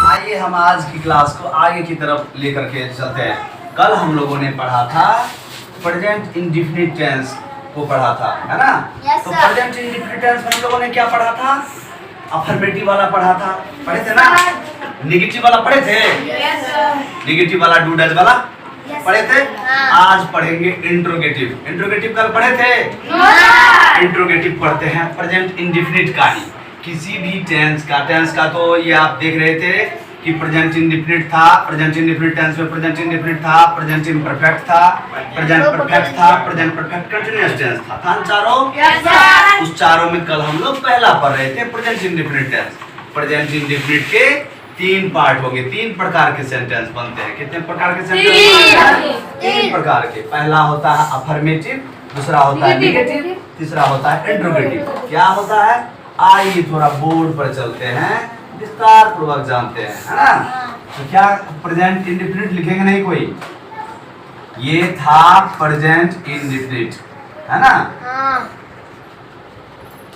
आइए हम आज की क्लास को आगे की तरफ लेकर के चलते हैं। कल हम लोगों ने पढ़ा था प्रेजेंट इंडेफिनिट टेंस को पढ़ा था, है ना? तो प्रेजेंट इंडेफिनिट टेंस में हम लोगों ने क्या पढ़ा था? अफर्मेटिव वाला पढ़ा था, पढ़े थे ना? नेगेटिव वाला पढ़े थे? नेगेटिव वाला डू डज वाला पढ़े थे? आज पढ़ेंगे इंट्रोगेटिव। इंट्रोगेटिव कल पढ़े थे? इंट्रोगेटिव पढ़ते हैं प्रेजेंट इंडेफिनिट का ही, किसी भी टेंस का तो ये आप देख रहे थे कि प्रेजेंट इंडेफिनिट था, प्रेजेंट इंडेफिनिट टेंस में प्रेजेंट इंडेफिनिट था, प्रेजेंट इम्परफेक्ट था, प्रेजेंट परफेक्ट था, प्रेजेंट परफेक्ट कंटीन्यूअस टेंस था चारों। उस चारों में कल हम लोग पहला पढ़ रहे थे present indefinite tense. Present indefinite के 3 पार्ट हो गए, 3 प्रकार के सेंटेंस बनते हैं। कितने प्रकार के सेंटेंस? 3 प्रकार के। पहला होता है अफर्मेटिव, दूसरा होता है नेगेटिव, तीसरा होता है इंट्रोगेटिव। क्या होता है आइए थोड़ा बोर्ड पर चलते हैं, विस्तार पूर्वक जानते हैं, है ना? तो क्या प्रेजेंट इंडेफिनिट लिखेंगे नहीं कोई? ये था प्रेजेंट इंडेफिनिट, है ना?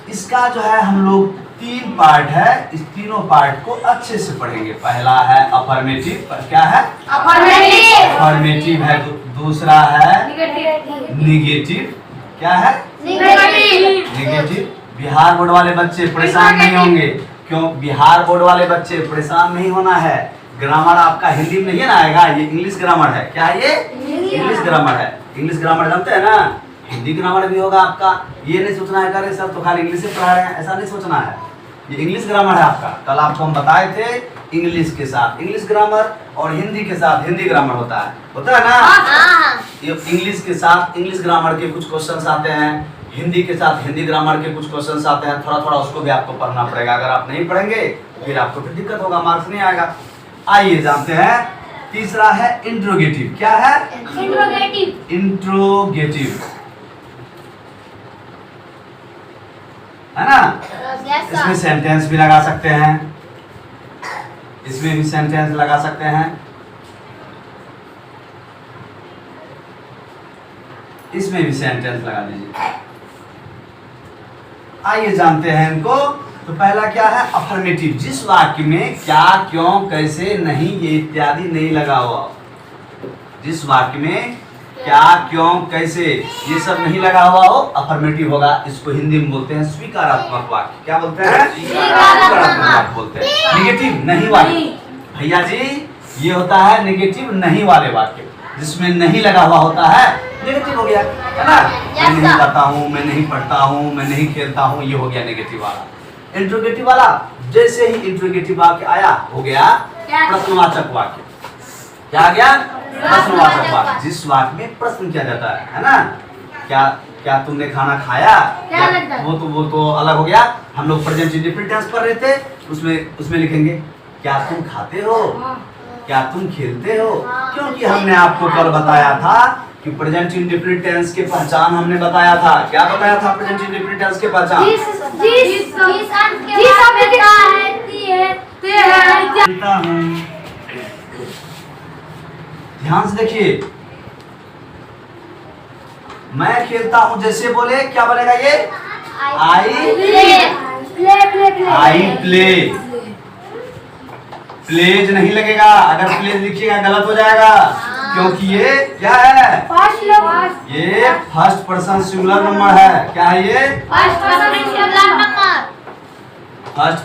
इसका जो है हम लोग 3 पार्ट है, इस तीनों पार्ट को अच्छे से पढ़ेंगे। पहला है अफर्मेटिव, क्या है? अफर्मेटिव है। दूसरा है निगेटिव, क्या है? निगेटिव। बिहार बोर्ड वाले बच्चे परेशान नहीं होंगे, क्यों? बिहार बोर्ड वाले बच्चे परेशान नहीं होना है। ग्रामर आपका हिंदी में नहीं ना आएगा, ये इंग्लिश ग्रामर है। क्या है ये? इंग्लिश ग्रामर है। इंग्लिश ग्रामर जानते हैं ना? हिंदी ग्रामर भी होगा आपका। ये नहीं सोचना है अरे सर तो खाली इंग्लिश से पढ़ा रहे हैं, ऐसा नहीं सोचना है। ये इंग्लिश ग्रामर है आपका। कल आपको हम बताए थे इंग्लिश के साथ इंग्लिश ग्रामर और हिंदी के साथ हिंदी ग्रामर होता है ना? ये इंग्लिश के साथ इंग्लिश ग्रामर के कुछ क्वेश्चंस आते हैं, हिंदी के साथ हिंदी ग्रामर के कुछ क्वेश्चंस आते हैं। थोड़ा थोड़ा उसको भी आपको पढ़ना पड़ेगा। अगर आप नहीं पढ़ेंगे फिर आपको फिर दिक्कत होगा, मार्क्स नहीं आएगा। आइए जानते हैं। तीसरा है इंट्रोगेटिव। क्या है? इंट्रोगेटिव, है ना? इसमें सेंटेंस भी लगा सकते हैं, इसमें भी सेंटेंस लगा सकते हैं, इसमें भी सेंटेंस लगा दीजिए। आइए जानते हैं इनको। तो पहला क्या है? अफर्मेटिव, जिस वाक्य में क्या, क्यों, कैसे, नहीं, ये इत्यादि नहीं लगा हुआ। जिस वाक्य में क्या, क्यों, कैसे ये सब नहीं लगा हुआ हो, अफर्मेटिव होगा। इसको हिंदी में बोलते हैं स्वीकारात्मक वाक्य। क्या बोलते हैं? स्वीकारात्मक वाक्य बोलते हैं। निगेटिव नहीं वाले भैया जी, ये होता है निगेटिव नहीं वाले वाक्य, जिसमें नहीं लगा हुआ होता है, नेगेटिव हो गया, है ना? मैं नहीं जाता हूँ, मैं नहीं पढ़ता हूँ, मैं नहीं खेलता हूँ, ये हो गया नेगेटिव वाला। इंट्रोगेटिव वाला, जैसे ही इंट्रोगेटिव वाक्य आया हो गया प्रश्नवाचक वाक्य। क्या आ गया? प्रश्नवाचक वाक्य, जिस वाक्य में प्रश्न किया जाता है ना? क्या तुमने खाना खाया? वो तो अलग हो गया। हम लोग प्रेजेंट इंडेफिनिट टेंस पढ़ रहे थे, उसमें लिखेंगे क्या तुम खाते हो, क्या तुम खेलते हो? क्योंकि हमने आपको कल बताया था कि प्रेजेंट इंडेफिनिट टेंस के पहचान हमने बताया था। क्या बताया था प्रेजेंट इंडेफिनिट टेंस के पहचान? ध्यान से देखिए, मैं खेलता हूँ जैसे बोले क्या बनेगा ये? I play. प्लेज नहीं लगेगा, अगर प्लेज लिखिएगा गलत हो जाएगा, क्योंकि ये क्या है? ये फर्स्ट पर्सन सिंगुलर नंबर है। क्या है ये? फर्स्ट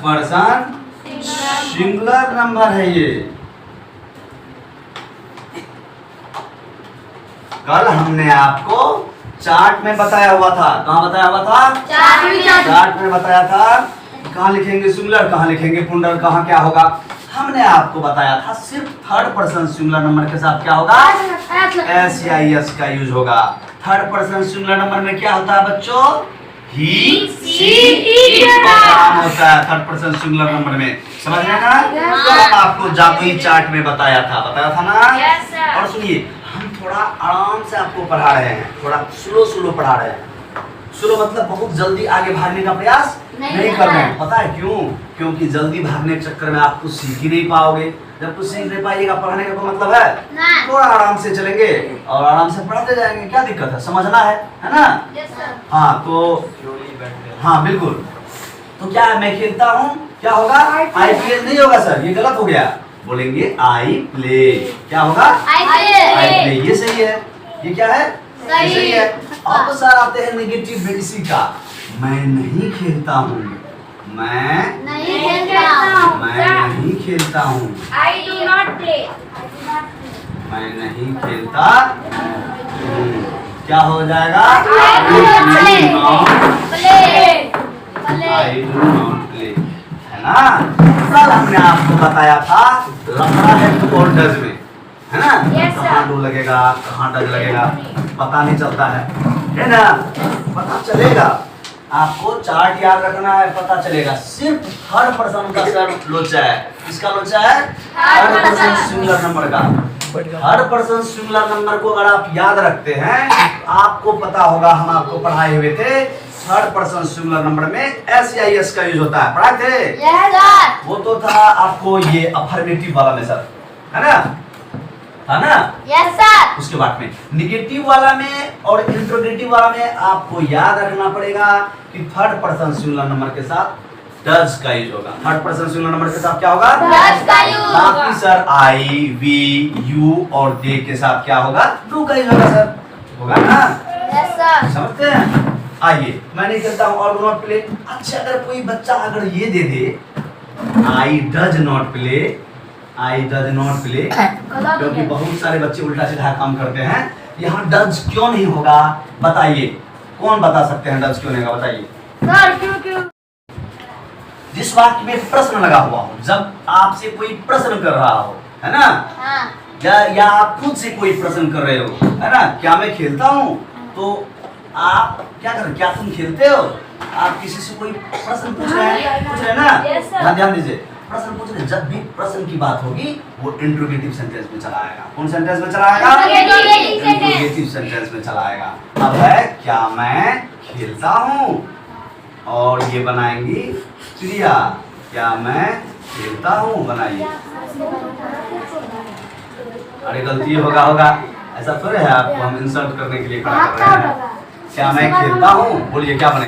पर्सन सिंगुलर नंबर है ये। कल हमने आपको चार्ट में बताया हुआ था। कहाँ बताया हुआ था? चार्ट में बताया था। कहाँ लिखेंगे सिंगुलर, कहाँ लिखेंगे प्लूरल, कहाँ क्या होगा। हमने आपको बताया था सिर्फ थर्ड पर्सन सिंगुलर नंबर के साथ क्या होगा? एस या एस का यूज होगा। थर्ड पर्सन सिंगुलर नंबर में क्या होता है बच्चों? ही, शी, इट होता है थर्ड पर्सन सिंगुलर नंबर में। समझ में ना? तो हम आपको जादुई चार्ट में बताया था ना? और सुनिए, हम थोड़ा आराम से आपको पढ़ा रहे हैं, थोड़ा स्लो पढ़ा रहे हैं। स्लो मतलब बहुत जल्दी आगे भागने का प्रयास नहीं कर रहे हैं। पता है क्यों? क्योंकि जल्दी भागने के चक्कर में आप कुछ सीख ही नहीं पाओगे। जब कुछ सीख नहीं पाइएगा पढ़ने का कोई मतलब है? थोड़ा आराम से चलेंगे और आराम से पढ़ते जाएंगे। क्या दिक्कत है? समझना है ना? हाँ तो हाँ बिल्कुल। तो क्या है, मैं खेलता हूँ, क्या होगा, आई प्ले नहीं होगा सर, ये गलत हो गया। बोलेंगे आई प्ले, क्या होगा, आई प्ले, ये सही है। ये क्या है, ये सही है। अब सर आते हैं नेगेटिव इसी का, मैं नहीं खेलता हूँ, मैं नहीं खेलता हूँ, आई डू नॉट प्ले, मैं नहीं खेलता हूँ। क्या हो जाएगा, आई डू नॉट प्ले, है ना। कल हमने आपको बताया था लफड़ा है टू और डज में, है ना। कहाँ डू लगेगा, कहाँ डज लगेगा, पता नहीं चलता है ना। पता चलेगा, आपको चार्ट याद रखना है, पता चलेगा। सिर्फ थर्ड पर्सन का सर लोचा है, किसका लोचा है, थर्ड पर्सन सिंगुलर नंबर का। थर्ड पर्सन सिंगुलर नंबर को अगर आप याद रखते हैं, आपको पता होगा, हम आपको पढ़ाए हुए थे थर्ड पर्सन सिंगुलर नंबर में SIS का यूज होता है, पढ़ाए थे। Yes sir. वो तो था आपको ये अफर्मेटिव वाला में सर, है ना, है ना। Yes sir. उसके बाद में निगेटिव वाला में और इंट्रोगेटिव वाला में आपको याद रखना पड़ेगा कि थर्ड पर्सन सिंगुलर नंबर के साथ डज का यूज होगा। थर्ड पर्सन सिंगुलर नंबर के साथ क्या होगा, डज का यूज होगा। बाकी सर आई, वी, यू और दे के साथ क्या होगा, डू का यूज होगा सर, होगा ना। Yes sir. समझते हैं। आइए, मैं नहीं खेलता हूँ और डू नॉट प्ले। अच्छा, अगर कोई बच्चा अगर ये दे दे I does not play, I does not play, क्योंकि बहुत सारे बच्चे उल्टा सीधा काम करते हैं। यहाँ डज क्यों नहीं होगा बताइए, कौन बता सकते हैं डज क्यों नहीं होगा, बताइए सर। क्यों? जिस वाक्य में प्रश्न लगा हुआ हो, जब आपसे कोई प्रश्न कर रहा हो, है ना, हाँ। या आप खुद से कोई प्रश्न कर रहे हो, है ना, क्या मैं खेलता हूँ, तो आप क्या कर, क्या तुम खेलते हो, आप किसी से कोई प्रश्न पूछ रहे हैं ना। Yes, sir. ध्यान दीजिए, प्रश्न पूछ रहे हैं, जब भी प्रश्न की बात होगी वो इंट्रोगेटिव सेंटेंस में चला आएगा। कौन सेंटेंस में चला आएगा, इंट्रोगेटिव सेंटेंस में चला आएगा। अब है क्या मैं खेलता हूँ, और ये बनाएंगी क्रिया, क्या मैं खेलता हूँ, बनाइए। अरे गलती होगा, ऐसा थोड़े है आपको हम इंसल्ट करने के लिए खड़ा कर रहे हैं। क्या मैं खेलता हूँ, बोलिए क्या बने।